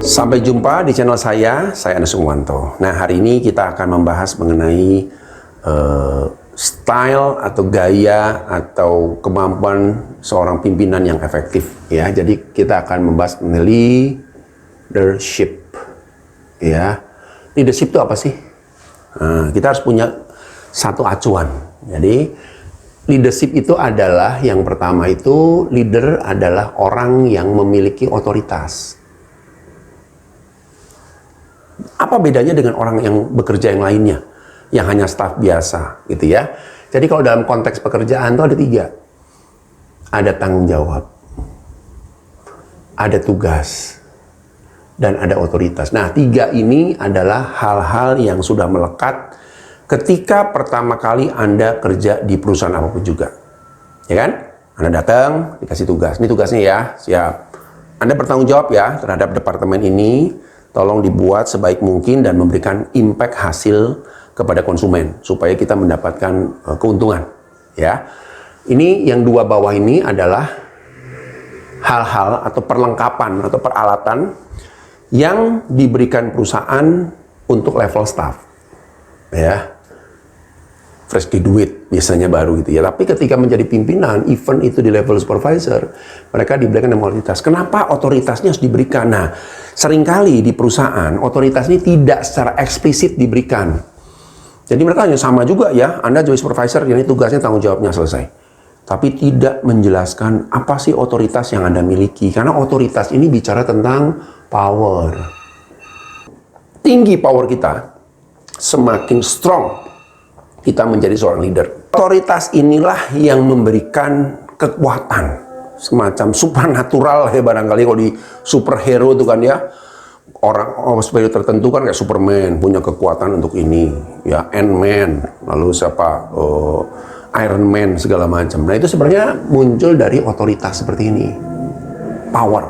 Sampai jumpa di channel saya Anas Sukmanto. Nah, hari ini kita akan membahas mengenai style atau gaya atau kemampuan seorang pimpinan yang efektif. Ya, jadi kita akan membahas mengenai leadership. Ya, leadership itu apa sih? Nah, kita harus punya satu acuan. Jadi, leadership itu adalah yang pertama itu leader adalah orang yang memiliki otoritas. Apa bedanya dengan orang yang bekerja yang lainnya, yang hanya staf biasa, gitu ya? Jadi kalau dalam konteks pekerjaan itu ada 3. Ada tanggung jawab, ada tugas, dan ada otoritas. Nah, 3 ini adalah hal-hal yang sudah melekat ketika pertama kali Anda kerja di perusahaan apapun juga. Ya kan? Anda datang, dikasih tugas. Ini tugasnya ya, siap. Anda bertanggung jawab ya terhadap departemen ini. Tolong dibuat sebaik mungkin dan memberikan impact hasil kepada konsumen supaya kita mendapatkan keuntungan. Ya, ini yang 2 bawah ini adalah hal-hal atau perlengkapan atau peralatan yang diberikan perusahaan untuk level staff. Ya, fresh graduate biasanya baru gitu ya. Tapi ketika menjadi pimpinan, even itu di level supervisor, mereka diberikan otoritas. Kenapa otoritasnya harus diberikan? Nah, seringkali di perusahaan, otoritas ini tidak secara eksplisit diberikan. Jadi mereka hanya sama juga ya, Anda jadi supervisor, ini tugasnya, tanggung jawabnya, selesai. Tapi tidak menjelaskan apa sih otoritas yang Anda miliki. Karena otoritas ini bicara tentang power. Tinggi power kita, semakin strong kita menjadi seorang leader. Otoritas inilah yang memberikan kekuatan. Semacam supernatural ya barangkali kalau di superhero itu kan ya. Orang superhero tertentu kan kayak Superman punya kekuatan untuk ini. Ya, Ant-Man, lalu siapa? Iron Man, segala macam. Nah, itu sebenarnya muncul dari otoritas seperti ini. Power.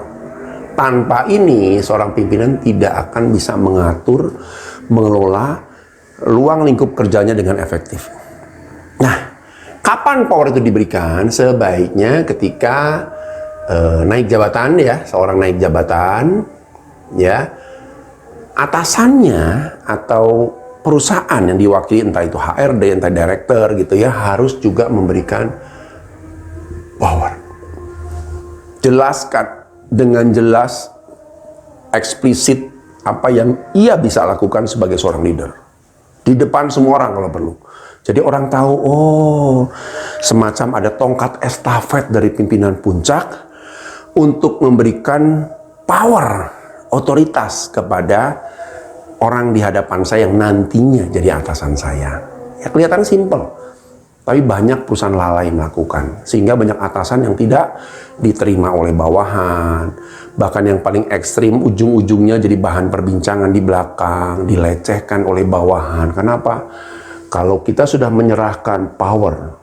Tanpa ini, seorang pimpinan tidak akan bisa mengatur, mengelola ruang lingkup kerjanya dengan efektif. Nah, kapan power itu diberikan? Sebaiknya ketika naik jabatan ya, seorang naik jabatan, ya, atasannya atau perusahaan yang diwakili, entah itu HRD, entah director gitu ya, harus juga memberikan power. Jelaskan dengan jelas, eksplisit apa yang ia bisa lakukan sebagai seorang leader. Di depan semua orang kalau perlu. Jadi orang tahu, oh, semacam ada tongkat estafet dari pimpinan puncak untuk memberikan power, otoritas kepada orang di hadapan saya yang nantinya jadi atasan saya. Ya kelihatan simpel, tapi banyak perusahaan lalai melakukan. Sehingga banyak atasan yang tidak diterima oleh bawahan. Bahkan yang paling ekstrim, ujung-ujungnya jadi bahan perbincangan di belakang, dilecehkan oleh bawahan. Kenapa? Kalau kita sudah menyerahkan power,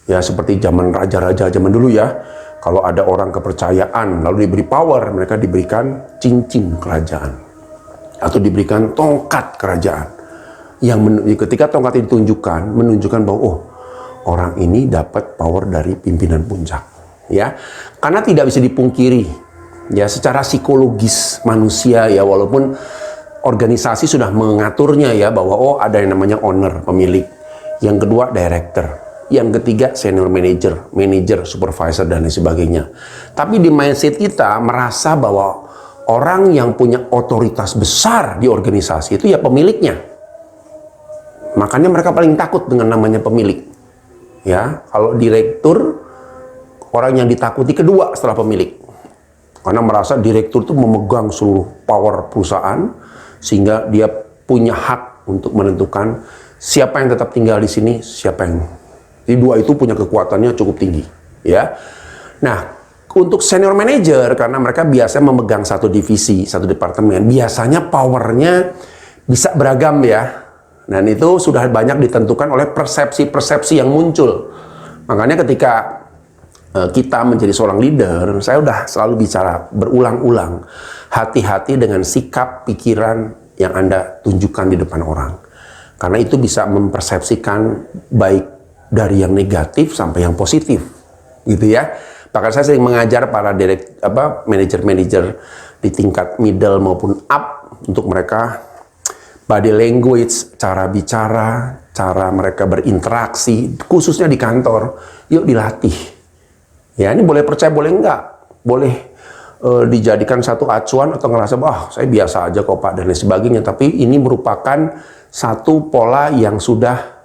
ya seperti zaman raja-raja zaman dulu ya, kalau ada orang kepercayaan lalu diberi power, mereka diberikan cincin kerajaan atau diberikan tongkat kerajaan. Yang ketika tongkat itu ditunjukkan, menunjukkan bahwa oh, orang ini dapat power dari pimpinan puncak. Ya, karena tidak bisa dipungkiri. Ya, secara psikologis manusia ya, walaupun organisasi sudah mengaturnya ya bahwa oh ada yang namanya owner, pemilik. Yang kedua director. Yang ketiga senior manager, supervisor dan lain sebagainya. Tapi di mindset kita merasa bahwa orang yang punya otoritas besar di organisasi itu ya pemiliknya. Makanya mereka paling takut dengan namanya pemilik. Ya, kalau direktur orang yang ditakuti kedua setelah pemilik. Karena merasa direktur itu memegang seluruh power perusahaan, sehingga dia punya hak untuk menentukan siapa yang tetap tinggal di sini, siapa yang. Jadi 2 itu punya kekuatannya cukup tinggi, ya. Nah, untuk senior manager, karena mereka biasa memegang satu divisi, satu departemen, biasanya powernya bisa beragam ya. Dan itu sudah banyak ditentukan oleh persepsi-persepsi yang muncul. Makanya ketika kita menjadi seorang leader, saya udah selalu bicara berulang-ulang, hati-hati dengan sikap pikiran yang Anda tunjukkan di depan orang. Karena itu bisa mempersepsikan baik dari yang negatif sampai yang positif. gitu ya. Bahkan saya sering mengajar para manajer-manajer di tingkat middle maupun up untuk mereka body language, cara bicara, cara mereka berinteraksi, khususnya di kantor, yuk dilatih. Ya, ini boleh percaya, boleh enggak, boleh dijadikan satu acuan atau ngerasa, saya biasa aja kok Pak, dan lain sebagainya. Tapi ini merupakan satu pola yang sudah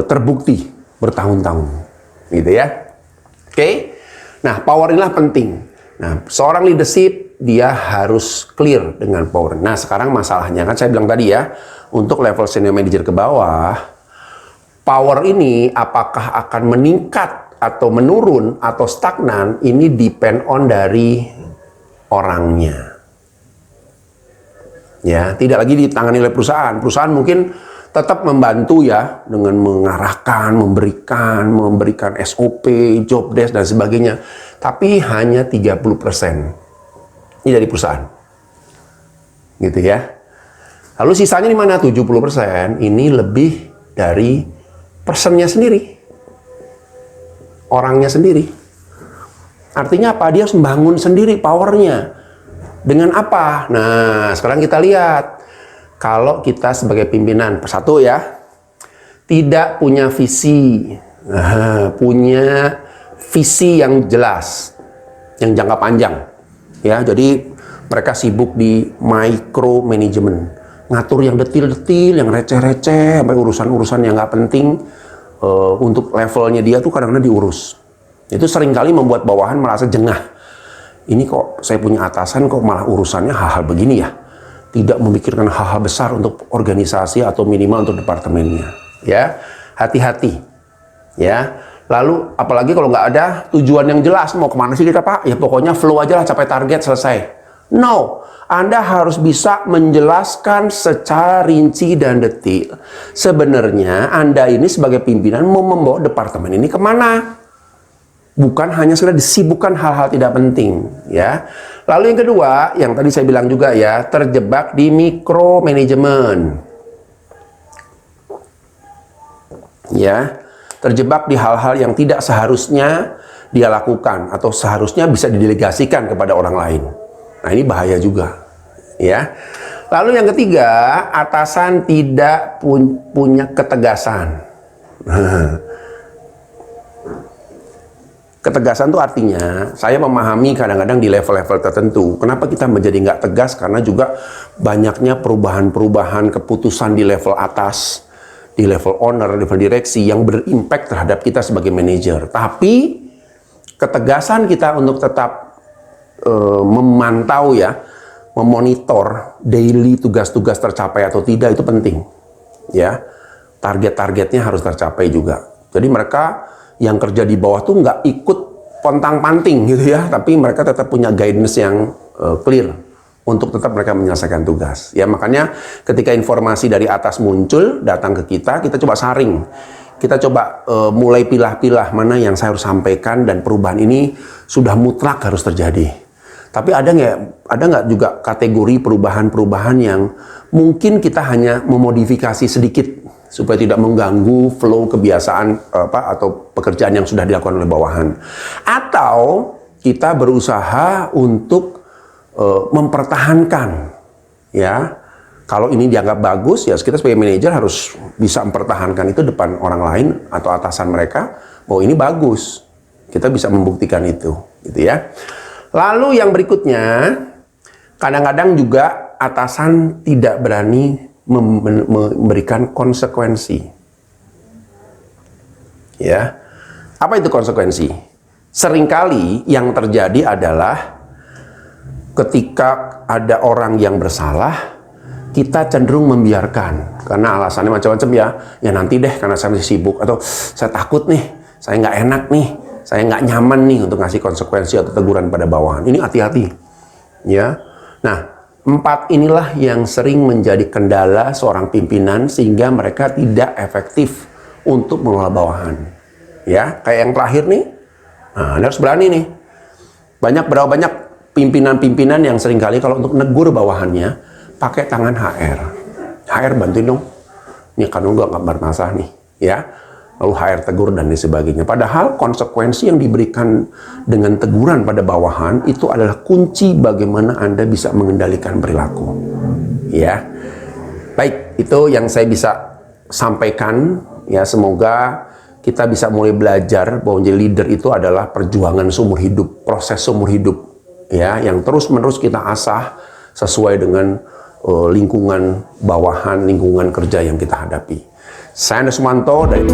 terbukti bertahun-tahun, gitu ya. Oke. Nah, power inilah penting. Nah, seorang leadership dia harus clear dengan power. Nah, sekarang masalahnya kan saya bilang tadi ya, untuk level senior manager ke bawah, power ini apakah akan meningkat atau menurun atau stagnan, ini depend on dari orangnya. Ya, tidak lagi ditangani oleh perusahaan. Perusahaan mungkin tetap membantu ya dengan mengarahkan, memberikan SOP, job desk dan sebagainya. Tapi hanya 30%. Ini dari perusahaan. Gitu ya. Lalu sisanya di mana? 70% ini lebih dari personnya sendiri. Orangnya sendiri. Artinya apa? Dia harus membangun sendiri powernya. Dengan apa? Nah, sekarang kita lihat. Kalau kita sebagai pimpinan, satu ya, tidak punya visi, punya visi yang jelas, yang jangka panjang, ya. Jadi mereka sibuk di micro management, ngatur yang detil-detil, yang receh-receh, sampai urusan-urusan yang nggak penting untuk levelnya dia tuh kadang-kadang diurus. Itu seringkali membuat bawahan merasa jengah. Ini kok saya punya atasan kok malah urusannya hal-hal begini ya. Tidak memikirkan hal-hal besar untuk organisasi atau minimal untuk departemennya, ya. Hati-hati, ya. Lalu apalagi kalau nggak ada tujuan yang jelas, mau kemana sih kita Pak? Ya pokoknya flow aja lah, capai target, selesai. No, Anda harus bisa menjelaskan secara rinci dan detil. Sebenarnya Anda ini sebagai pimpinan mau membawa departemen ini kemana? Bukan hanya sekedar disibukkan hal-hal tidak penting, ya. Lalu yang kedua, yang tadi saya bilang juga ya, terjebak di micromanagement. Ya, terjebak di hal-hal yang tidak seharusnya dia lakukan atau seharusnya bisa didelegasikan kepada orang lain. Nah, ini bahaya juga, ya. Lalu yang ketiga, atasan tidak punya ketegasan. Ketegasan itu artinya, saya memahami kadang-kadang di level-level tertentu. Kenapa kita menjadi nggak tegas? Karena juga banyaknya perubahan-perubahan keputusan di level atas, di level owner, level direksi yang berimpact terhadap kita sebagai manajer. Tapi, ketegasan kita untuk tetap memantau ya, memonitor daily tugas-tugas tercapai atau tidak, itu penting. Ya, target-targetnya harus tercapai juga. Jadi mereka yang kerja di bawah tuh nggak ikut pontang-panting gitu ya, tapi mereka tetap punya guidance yang clear untuk tetap mereka menyelesaikan tugas. Ya, makanya ketika informasi dari atas muncul datang ke kita coba saring, kita coba mulai pilah-pilah mana yang saya harus sampaikan dan perubahan ini sudah mutlak harus terjadi. Tapi ada nggak juga kategori perubahan-perubahan yang mungkin kita hanya memodifikasi sedikit supaya tidak mengganggu flow kebiasaan atau pekerjaan yang sudah dilakukan oleh bawahan. Atau kita berusaha untuk mempertahankan, ya. Kalau ini dianggap bagus, ya kita sebagai manajer harus bisa mempertahankan itu depan orang lain atau atasan mereka bahwa ini bagus. Kita bisa membuktikan itu, gitu ya. Lalu yang berikutnya, kadang-kadang juga atasan tidak berani memberikan konsekuensi. Ya. Apa itu konsekuensi? Seringkali yang terjadi adalah ketika ada orang yang bersalah, kita cenderung membiarkan karena alasannya macam-macam ya. Ya nanti deh karena saya masih sibuk, atau saya takut nih, saya nggak enak nih, saya nggak nyaman nih untuk ngasih konsekuensi atau teguran pada bawahan. Ini hati-hati. Ya. Nah, 4 inilah yang sering menjadi kendala seorang pimpinan sehingga mereka tidak efektif untuk mengelola bawahan. Ya, kayak yang terakhir nih. Nah, Anda harus berani nih. Berapa banyak pimpinan-pimpinan yang seringkali kalau untuk negur bawahannya pakai tangan HR. HR bantuin dong. Ini kan nggak bermasalah nih, ya. lalu HR tegur dan lain sebagainya. Padahal konsekuensi yang diberikan dengan teguran pada bawahan itu adalah kunci bagaimana Anda bisa mengendalikan perilaku. Ya, baik, itu yang saya bisa sampaikan. Ya, semoga kita bisa mulai belajar bahwa menjadi leader itu adalah perjuangan seumur hidup, proses seumur hidup. Ya, yang terus-menerus kita asah sesuai dengan lingkungan bawahan, lingkungan kerja yang kita hadapi. Saya Anda Sumanto dari